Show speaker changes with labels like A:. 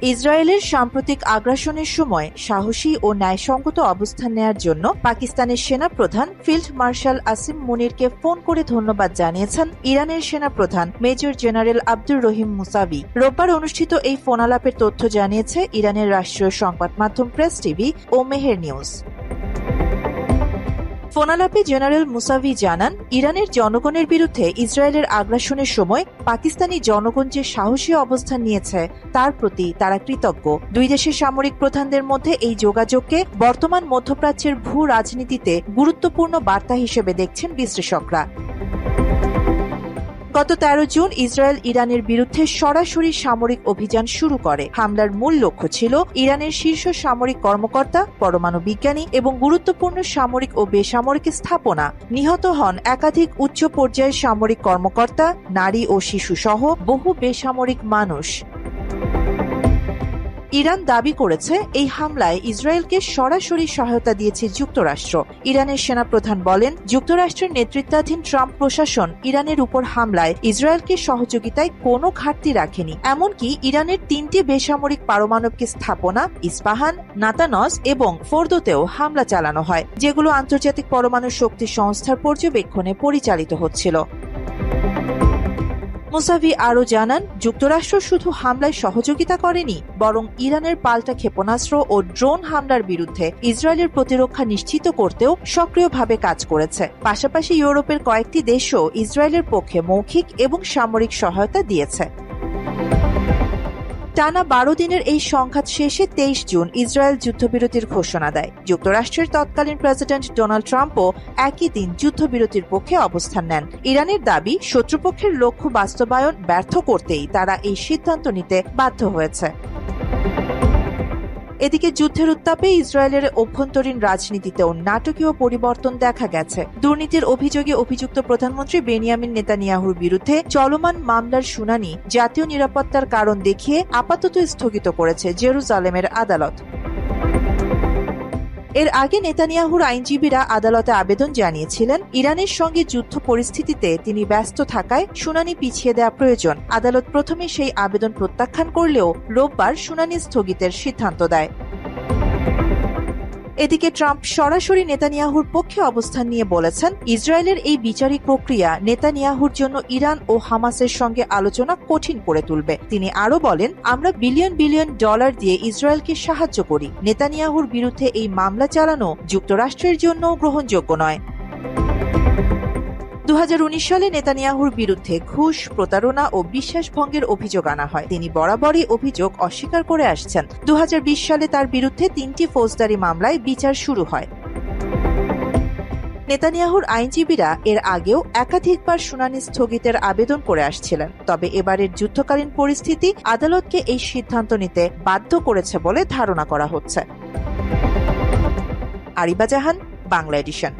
A: ইসরায়েলের সাম্প্রতিক আগ্রাসনের সময় সাহসী ও ন্যায়সঙ্গত অবস্থান নেয়ার জন্য পাকিস্তানের সেনাপ্রধান ফিল্ড মার্শাল আসিম মুনিরকে ফোন করে ধন্যবাদ জানিয়েছেন ইরানের সেনাপ্রধান major general Abdur Rahim Musavi. রোববার অনুষ্ঠিত এই ফোনালাপের তথ্য জানিয়েছে ইরানের রাষ্ট্রীয় সংবাদ মাধ্যম প্রেস টিভি ও মেহের নিউজ। ফোনালাপে জেনারেল মুসাভি জানান, ইরানের জনগণের বিরুদ্ধে ইসরায়েলের আগ্রাসনের সময় পাকিস্তানি জনগণ যে সাহসী অবস্থান নিয়েছে তার প্রতি তারা কৃতজ্ঞ। দুই দেশের সামরিক প্রধানদের মধ্যে এই যোগাযোগকে বর্তমান মধ্যপ্রাচ্যের ভূ রাজনীতিতে গুরুত্বপূর্ণ বার্তা হিসেবে দেখছেন বিশ্লেষকরা। গত 13 জুন ইসরায়েল ইরানের বিরুদ্ধে সরাসরি সামরিক অভিযান শুরু করে। হামলার মূল লক্ষ্য ছিল ইরানের শীর্ষ সামরিক কর্মকর্তা, পরমাণু বিজ্ঞানী এবং গুরুত্বপূর্ণ সামরিক ও বেসামরিক স্থাপনা। নিহত হন একাধিক উচ্চ পর্যায়ের সামরিক কর্মকর্তা, নারী ও শিশু সহ বহু বেসামরিক মানুষ। ইরান দাবি করেছে এই হামলায় ইসরায়েলকে সরাসরি সহায়তা দিয়েছে যুক্তরাষ্ট্র। ইরানের সেনাপ্রধান বলেন, যুক্তরাষ্ট্রের নেতৃত্বাধীন ট্রাম্প প্রশাসন ইরানের উপর হামলায় ইসরায়েলকে সহযোগিতায় কোনো ঘাটতি রাখেনি। এমনকি ইরানের 3টি বেসামরিক পারমাণবিক স্থাপনা ইস্পাহান, নাতানজ এবং ফোর্দোতেও হামলা চালানো হয়, যেগুলো আন্তর্জাতিক পরমাণু শক্তি সংস্থার পর্যবেক্ষণে পরিচালিত হচ্ছিল। মুসাভি আরও জানান, যুক্তরাষ্ট্র শুধু হামলায় সহযোগিতা করেনি, বরং ইরানের পাল্টা ক্ষেপণাস্ত্র ও ড্রোন হামলার বিরুদ্ধে ইসরায়েলের প্রতিরক্ষা নিশ্চিত করতেও সক্রিয়ভাবে কাজ করেছে। পাশাপাশি ইউরোপের কয়েকটি দেশও ইসরায়েলের পক্ষে মৌখিক এবং সামরিক সহায়তা দিয়েছে। টানা 12 দিনের এই সংঘাত শেষে 23 জুন ইসরায়েল যুদ্ধবিরতির ঘোষণা দেয়। যুক্তরাষ্ট্রের তৎকালীন প্রেসিডেন্ট ডোনাল্ড ট্রাম্পও একই দিন যুদ্ধবিরতির পক্ষে অবস্থান নেন। ইরানের দাবি, শত্রুপক্ষের লক্ষ্য বাস্তবায়ন ব্যর্থ করতেই তারা এই সিদ্ধান্ত নিতে বাধ্য হয়েছে। এদিকে যুদ্ধের উত্তাপে ইসরায়েলের অভ্যন্তরীণ রাজনীতিতেও নাটকীয় পরিবর্তন দেখা গেছে। দুর্নীতির অভিযোগে অভিযুক্ত প্রধানমন্ত্রী বেনিয়ামিন নেতানিয়াহুর বিরুদ্ধে চলমান মামলার শুনানি জাতীয় নিরাপত্তার কারণ দেখিয়ে আপাতত স্থগিত করেছে জেরুজালেমের আদালত। এর আগে নেতানিয়াহুর আইনজীবীরা আদালতে আবেদন জানিয়েছিলেন, ইরানের সঙ্গে যুদ্ধ পরিস্থিতিতে তিনি ব্যস্ত থাকায় শুনানি পিছিয়ে দেওয়া প্রয়োজন। আদালত প্রথমে সেই আবেদন প্রত্যাখ্যান করলেও রোববার শুনানি স্থগিতের সিদ্ধান্ত দেয়। এদিকে ট্রাম্প সরাসরি নেতানিয়াহুর পক্ষে অবস্থান নিয়ে বলেছেন, ইসরায়েলের এই বিচারিক প্রক্রিয়া নেতানিয়াহুর জন্য ইরান ও হামাসের সঙ্গে আলোচনা কঠিন করে তুলবে। তিনি আরও বলেন, আমরা বিলিয়ন বিলিয়ন ডলার দিয়ে ইসরায়েলকে সাহায্য করি। নেতানিয়াহুর বিরুদ্ধে এই মামলা চালানো যুক্তরাষ্ট্রের জন্যও গ্রহণযোগ্য নয়। 2019 সালে নেতানিয়াহুর বিরুদ্ধে ঘুষ, প্রতারণা ও বিশ্বাসভঙ্গের অভিযোগ আনা হয়। তিনি বরাবরই অভিযোগ অস্বীকার করে আসছেন। 2020 সালে তার বিরুদ্ধে 3টি ফৌজদারি মামলায় বিচার শুরু হয়। নেতানিয়াহুর আইনজীবীরা এর আগেও একাধিকবার শুনানি স্থগিতের আবেদন করে আসছিলেন। তবে এবারের যুদ্ধকালীন পরিস্থিতি আদালতকে এই সিদ্ধান্ত নিতে বাধ্য করেছে বলে ধারণা করা হচ্ছে। আরিবা জাহান, বাংলা এডিশন।